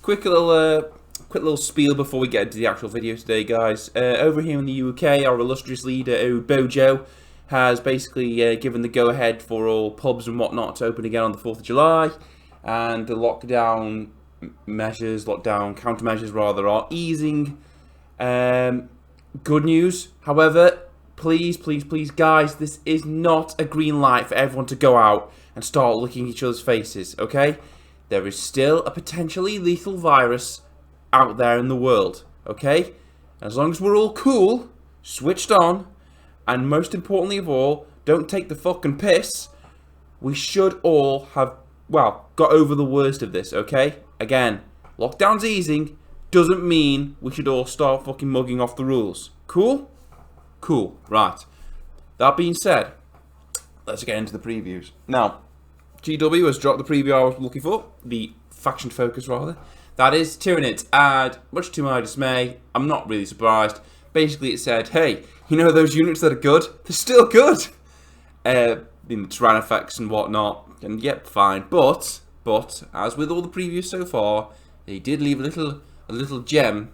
quick little spiel before we get into the actual video today, guys. Over here in the UK, our illustrious leader, Bojo, has basically given the go-ahead for all pubs and whatnot to open again on the 4th of July, and the lockdown countermeasures rather, are easing. Good news, however, please, guys, this is not a green light for everyone to go out and start licking each other's faces, okay? There is still a potentially lethal virus out there in the world, okay? As long as we're all cool, switched on, and most importantly of all, don't take the fucking piss, we should all have, well, got over the worst of this, okay? Again, lockdown's easing, doesn't mean we should all start fucking mugging off the rules. Cool? Cool, right. That being said, let's get into the previews. Now, GW has dropped the preview I was looking for, the faction focus rather. That is Tyranids, and much to my dismay, I'm not really surprised. Basically it said, hey, you know those units that are good? They're still good! In the Tyran effects and whatnot, and yep, fine. But, as with all the previews so far, they did leave a little gem,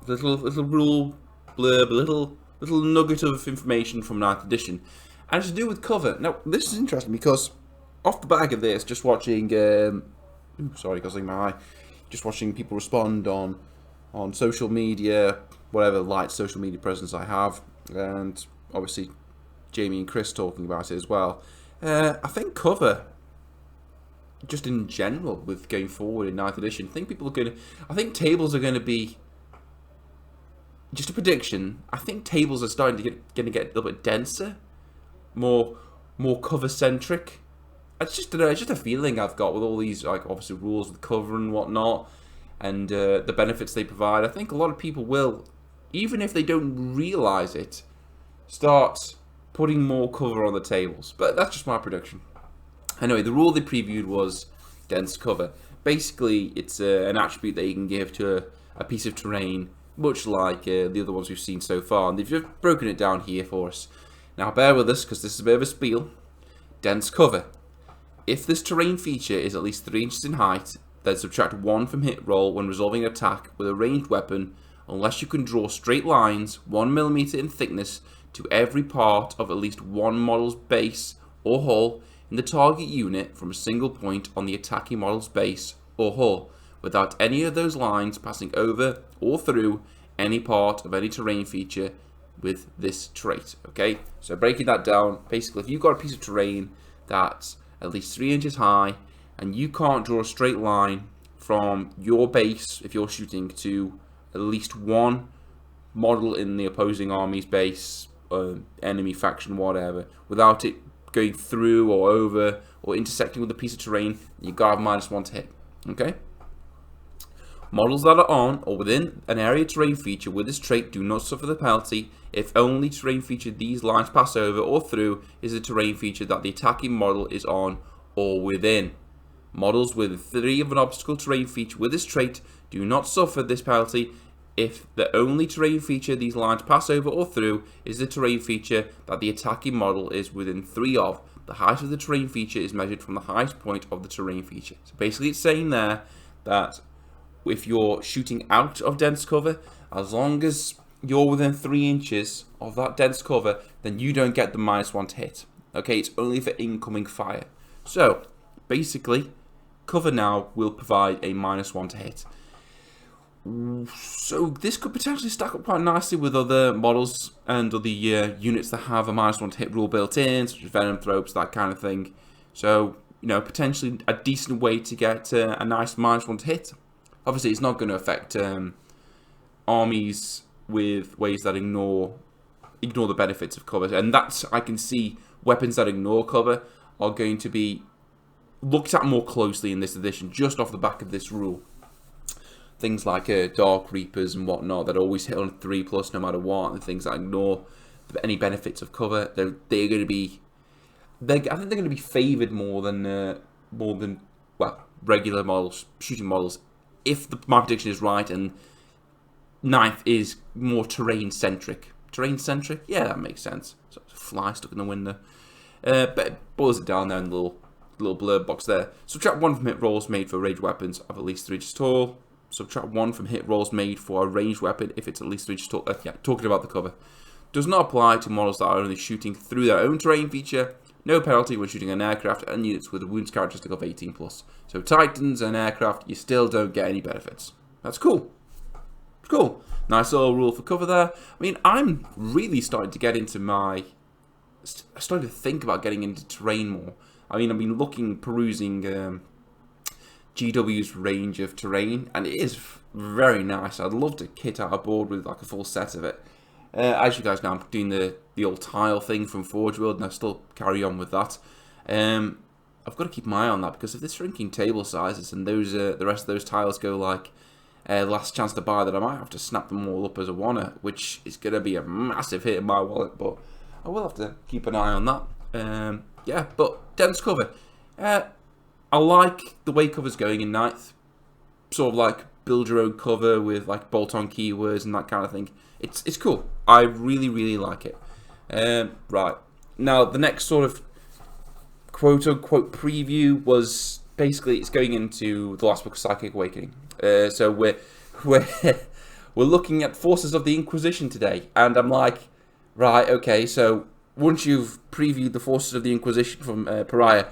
a little rule blurb, a little nugget of information from 9th edition. And it's to do with cover. Now, this is interesting because off the back of this, just watching, guzzling my eye, just watching people respond on social media, whatever light social media presence I have, and obviously Jamie and Chris talking about it as well. I think cover, just in general, with going forward in 9th edition, I think tables are going to be, just a prediction, I think tables are starting to get a little bit denser, more cover centric. It's just a feeling I've got with all these, like, obviously rules with cover and whatnot, and the benefits they provide. I think a lot of people will, even if they don't realise it, start putting more cover on the tables. But that's just my prediction. Anyway, the rule they previewed was dense cover. Basically, it's an attribute that you can give to a piece of terrain, much like the other ones we've seen so far. And they've just broken it down here for us. Now, bear with us, because this is a bit of a spiel. Dense cover. If this terrain feature is at least 3 inches in height, then subtract 1 from hit roll when resolving an attack with a ranged weapon, unless you can draw straight lines 1 mm in thickness to every part of at least one model's base or hull in the target unit from a single point on the attacking model's base or hull, without any of those lines passing over or through any part of any terrain feature with this trait. Okay, so breaking that down, basically if you've got a piece of terrain that's at least 3 inches high and you can't draw a straight line from your base, if you're shooting, to at least one model in the opposing army's base, enemy faction, whatever, without it going through or over or intersecting with a piece of terrain, you gotta have -1 to hit. Okay? Models that are on or within an area terrain feature with this trait do not suffer the penalty if only terrain feature these lines pass over or through is a terrain feature that the attacking model is on or within. Models with 3 of an obstacle terrain feature with this trait do not suffer this penalty if the only terrain feature these lines pass over or through is the terrain feature that the attacking model is within 3 of. The height of the terrain feature is measured from the highest point of the terrain feature. So basically it's saying there that if you're shooting out of dense cover, as long as you're within 3 inches of that dense cover, then you don't get the -1 to hit. Okay, it's only for incoming fire. So basically, cover now will provide a -1 to hit. So this could potentially stack up quite nicely with other models and other units that have a -1 to hit rule built in, such as venom thropes, that kind of thing. So, you know, potentially a decent way to get a nice -1 to hit. Obviously, it's not going to affect armies with ways that ignore the benefits of cover, and that's, I can see weapons that ignore cover are going to be looked at more closely in this edition, just off the back of this rule. Things like Dark Reapers and whatnot that always hit on 3+ no matter what, and things that ignore any benefits of cover, they're going to be, I think they're going to be favoured more than regular models, shooting models, if my prediction is right and 9th is more terrain centric. Terrain centric? Yeah, that makes sense. So it's a fly stuck in the window. But it boils it down there in the little blurb box there. Subtract 1 from hit rolls made for ranged weapons of at least 3 inches tall. Subtract 1 from hit rolls made for a ranged weapon if it's at least 3 inches tall. Talking about the cover. Does not apply to models that are only shooting through their own terrain feature. No penalty when shooting an aircraft and units with a wounds characteristic of 18+. So Titans and aircraft, you still don't get any benefits. That's cool. Cool. Nice little rule for cover there. I mean, I'm really starting to get into starting to think about getting into terrain more. I mean, I've been perusing GW's range of terrain, and it is very nice. I'd love to kit out a board with like a full set of it. As you guys know, I'm doing the old tile thing from Forge World, and I still carry on with that. I've got to keep my eye on that, because if they're shrinking table sizes and those the rest of those tiles go like last chance to buy, that I might have to snap them all up as a oneer, which is going to be a massive hit in my wallet, but I will have to keep an eye on that. Yeah, but dense cover. I like the way cover's going in 9th. Sort of like build your own cover with like bolt-on keywords and that kind of thing. It's cool. I really, really like it. Right. Now, the next sort of quote-unquote preview was basically, it's going into the last book of Psychic Awakening. So we're looking at Forces of the Inquisition today. And I'm like, right, okay, so once you've previewed the Forces of the Inquisition from Pariah,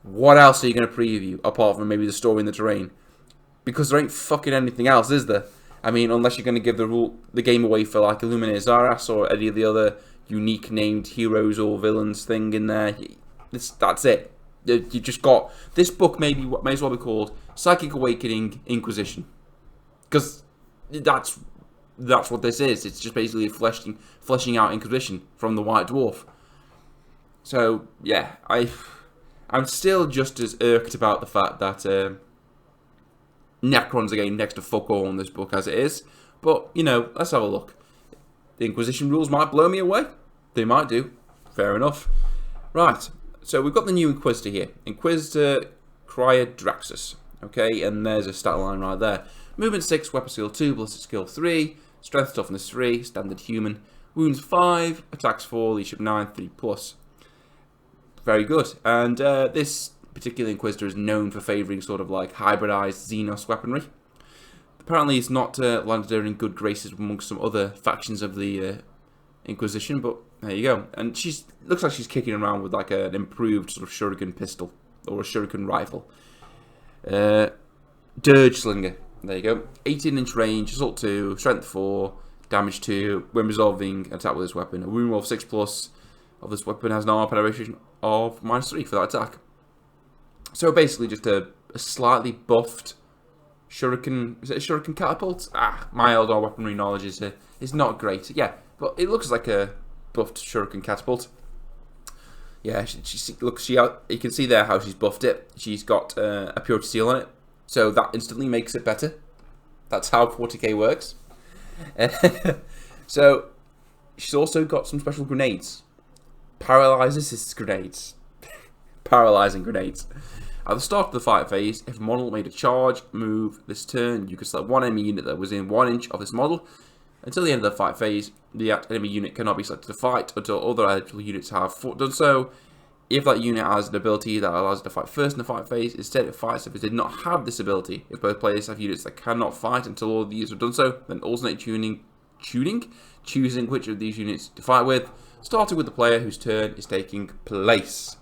what else are you going to preview, apart from maybe the story in the terrain? Because there ain't fucking anything else, is there? I mean, unless you're going to give the game away for like Illuminae Zaras or any of the other unique named heroes or villains thing in there. That's it. You just got... This book may as well be called Psychic Awakening Inquisition. Because that's what this is. It's just basically fleshing out Inquisition from the White Dwarf. So, yeah, I'm still just as irked about the fact that Necrons are getting next to fuck all in this book as it is. But, you know, let's have a look. The Inquisition rules might blow me away. They might do. Fair enough. Right, so we've got the new Inquisitor here. Inquisitor Cryodraxus. Okay, and there's a stat line right there. Movement 6, Weapon Skill 2, Ballistic Skill 3, Strength Toughness 3, Standard Human, Wounds 5, Attacks 4, Leadership 9, 3+. Very good. And this particular Inquisitor is known for favouring sort of like hybridized Xenos weaponry. Apparently it's not landed her in good graces amongst some other factions of the Inquisition, but there you go. And looks like she's kicking around with like an improved sort of shuriken pistol, or a shuriken rifle. Dirge Slinger, there you go. 18-inch range, Assault 2, Strength 4, Damage 2, when resolving attack with this weapon. A wound roll of 6+ of this weapon has an armor penetration of -3 for that attack. So basically just a slightly buffed shuriken. Is it a shuriken catapult? My Eldar weaponry knowledge is not great. Yeah, but it looks like a buffed shuriken catapult. Yeah, you can see there how she's buffed it. She's got a purity seal on it, so that instantly makes it better. That's how 40k works. So she's also got some special grenades. Paralysis grenades. Paralyzing grenades. At the start of the fight phase, if a model made a charge move this turn, you could select one enemy unit that was in 1 inch of this model. Until the end of the fight phase, the enemy unit cannot be selected to fight until other eligible units have done so. If that unit has an ability that allows it to fight first in the fight phase, instead it fights if it did not have this ability. If both players have units that cannot fight until all of these have done so, then alternate choosing which of these units to fight with, starting with the player whose turn is taking place.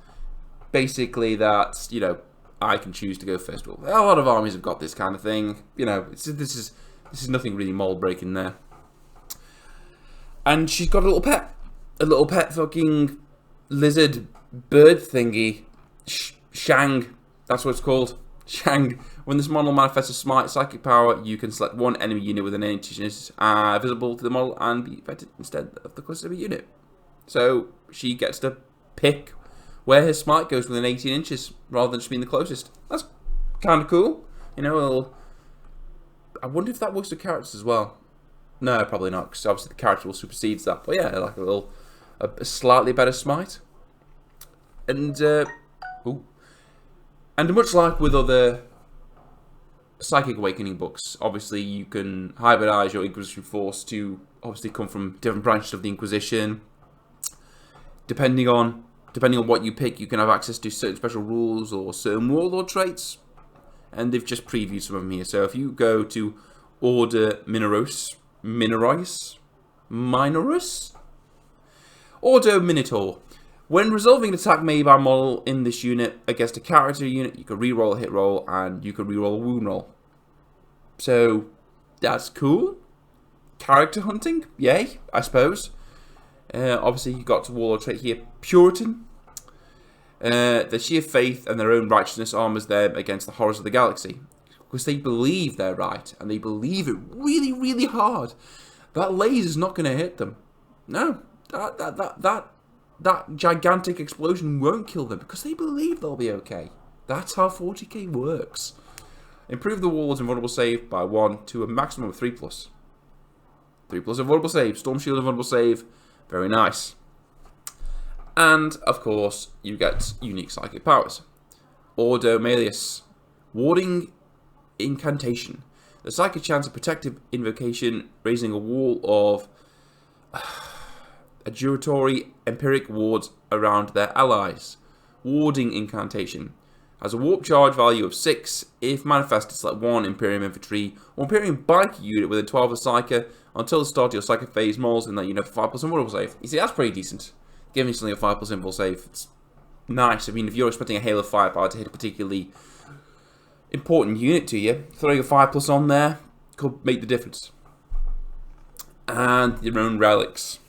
Basically, that's, you know, I can choose to go first. Well, a lot of armies have got this kind of thing. You know, this is nothing really mold breaking there. And she's got a little pet fucking lizard bird thingy. Shang, that's what it's called. Shang. When this model manifests a smite psychic power, you can select one enemy unit with an entity visible to the model and be affected instead of the cluster of a unit. So she gets to pick where his smite goes within 18 inches rather than just being the closest. That's kind of cool. You know, I wonder if that works with characters as well. No, probably not, because obviously the character will supersede that. But yeah, like a slightly better smite. And much like with other Psychic Awakening books, obviously you can hybridize your Inquisition force to obviously come from different branches of the Inquisition. Depending on what you pick, you can have access to certain special rules or certain warlord traits. and they've just previewed some of them here. So if you go to Order Minoris, Order Minotaur. When resolving an attack made by a model in this unit against a character unit, you can reroll a hit roll and you can reroll a wound roll. So that's cool. Character hunting, yay, I suppose. Obviously, you got to warlord trait here, Puritan. Their sheer faith and their own righteousness armors them against the horrors of the galaxy, because they believe they're right and they believe it really, really hard. That laser's not going to hit them. No, that gigantic explosion won't kill them because they believe they'll be okay. That's how 40k works. Improve the Warlord's invulnerable save by 1 to a maximum of 3+. 3+ invulnerable save. Storm Shield invulnerable save. Very nice. And, of course, you get unique psychic powers. Ordo Malleus. Warding Incantation. The psychic chance of protective invocation, raising a wall of adjuratory empiric wards around their allies. Warding Incantation. Has a warp charge value of 6. If manifested, select 1 Imperium Infantry or Imperium Bike unit within 12 of Psyker until the start of your Psychic phase. Models in that unit for 5+ invulnerable save. You see, that's pretty decent. Giving something a 5+ invul save. It's nice. I mean, if you're expecting a Hail of Firepower to hit a particularly important unit to you, throwing a 5+ on there could make the difference. And your own relics.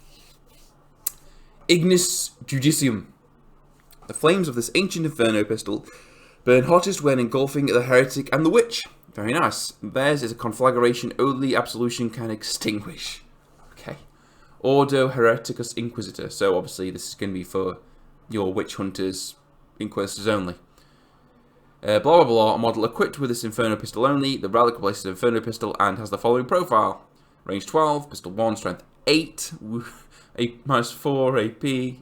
Ignis Judicium. The flames of this ancient Inferno pistol burn hottest when engulfing the heretic and the witch. Very nice. Theirs is a conflagration only absolution can extinguish. Okay. Ordo Hereticus Inquisitor. So obviously this is going to be for your witch hunters, inquisitors only. Blah blah blah. A model equipped with this Inferno pistol only. The relic replaces the Inferno pistol and has the following profile: range 12, pistol 1, strength 8, -4 AP.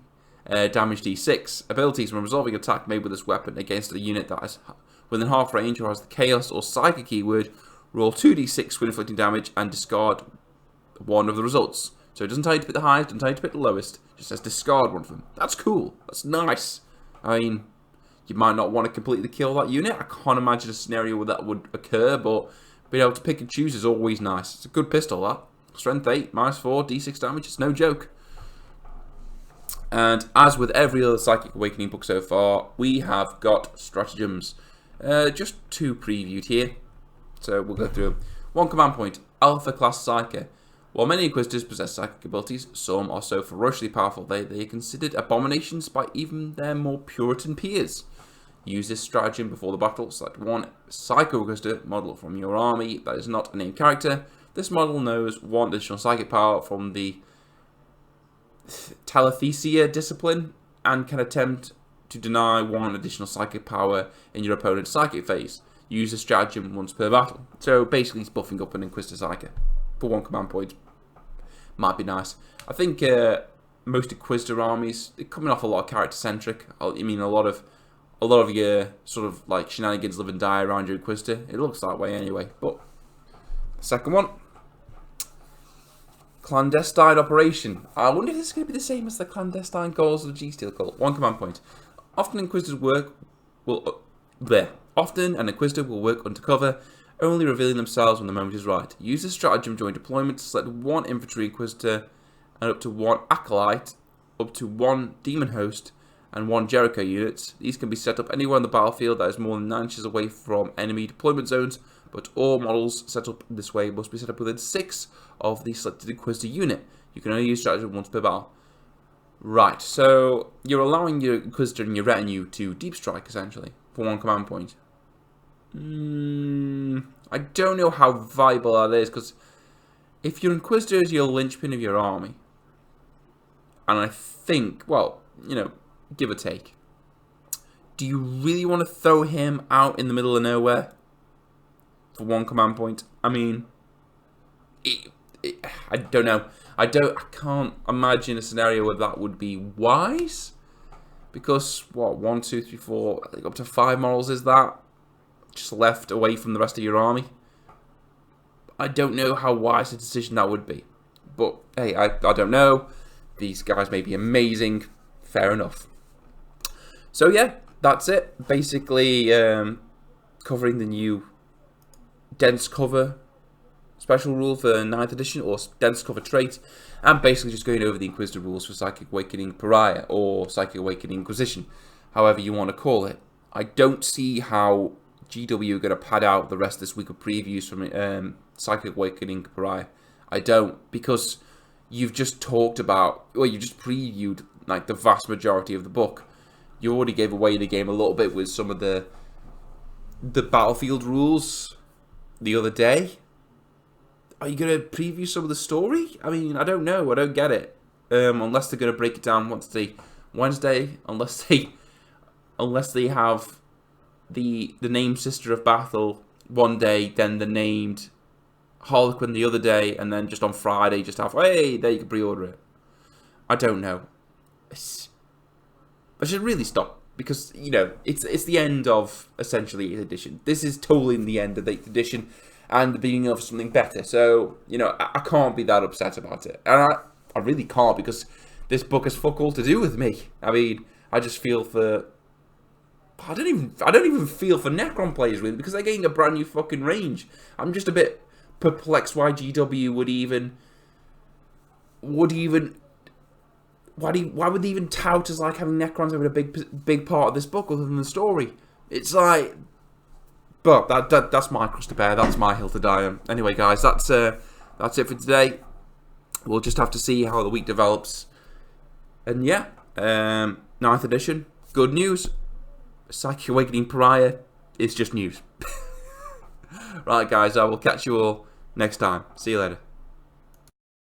Damage D6. Abilities: when resolving attack made with this weapon against a unit that is within half range or has the Chaos or Psychic keyword, roll 2d6 when inflicting damage and discard one of the results. So it doesn't tell you to pick the highest, doesn't tell you to pick the lowest, it just says discard one of them. That's cool. That's nice. I mean, you might not want to completely kill that unit. I can't imagine a scenario where that would occur, but being able to pick and choose is always nice. It's a good pistol, that. Strength 8, -4, D6 damage, it's no joke. And as with every other Psychic Awakening book so far, we have got stratagems. Just 2 previewed here, so we'll go through them. 1 command point, Alpha Class Psyker. While many Inquisitors possess psychic abilities, some are so ferociously powerful they are considered abominations by even their more Puritan peers. Use this stratagem before the battle. Select 1 Psycho Inquisitor model from your army that is not a named character. This model knows 1 additional psychic power from the Telethesia discipline and can attempt to deny 1 additional psychic power in your opponent's psychic phase. Use the stratagem once per battle. So basically it's buffing up an Inquisitor Psyker for 1 command point. Might be nice. I think most Inquisitor armies, they're coming off a lot of character centric. I mean a lot of your sort of like shenanigans live and die around your Inquisitor. It looks that way anyway. But the second one, Clandestine Operation. I wonder if this is going to be the same as the Clandestine Goals of the G-Steel Cult. 1 command point. Often an Inquisitor will work undercover, only revealing themselves when the moment is right. Use this stratagem during deployment to select 1 Infantry Inquisitor and up to 1 Acolyte, up to 1 Demon Host, and 1 Jericho unit. These can be set up anywhere on the battlefield that is more than 9 inches away from enemy deployment zones, but all models set up this way must be set up within 6 of the selected Inquisitor unit. You can only use stratagem once per battle. Right, so you're allowing your Inquisitor and your retinue to deep strike, essentially, for 1 command point. I don't know how viable that is, because if your Inquisitor is your linchpin of your army, and I think, well, you know, give or take, do you really want to throw him out in the middle of nowhere for 1 command point? I mean, I don't know. I can't imagine a scenario where that would be wise. Because, what, 1, 2, 3, 4, I think up to 5 models is that? Just left away from the rest of your army? I don't know how wise a decision that would be. But, hey, I don't know. These guys may be amazing. Fair enough. So, yeah, that's it. Basically, covering the new dense cover special rule for 9th edition, or dense cover trait, and basically just going over the Inquisition rules for Psychic Awakening Pariah, or Psychic Awakening Inquisition, however you want to call it. I don't see how GW are going to pad out the rest of this week of previews from Psychic Awakening Pariah. I don't, because you've just talked about, well, you just previewed like the vast majority of the book. You already gave away the game a little bit with some of the battlefield rules the other day. Are you going to preview some of the story? I mean, I don't know. I don't get it. Unless they're going to break it down Wednesday, unless they have the named Sister of Battle one day, then the named Harlequin the other day, and then just on Friday, just have, hey, there you can pre-order it. I don't know. I should really stop, because, you know, it's the end of, essentially, 8th edition. This is totally the end of 8th edition, and the beginning of something better. So, you know, I can't be that upset about it. And I really can't, because this book has fuck all to do with me. I mean, I just feel for... I don't even feel for Necron players, really, because they're getting a brand new fucking range. I'm just a bit perplexed why GW why would they even tout as like having Necrons having a big part of this book other than the story? It's like, but that's my cross to bear. That's my hill to die on. Anyway, guys, that's it for today. We'll just have to see how the week develops. And yeah, 9th edition, good news. Psychic Awakening Pariah is just news. Right, guys, I will catch you all next time. See you later.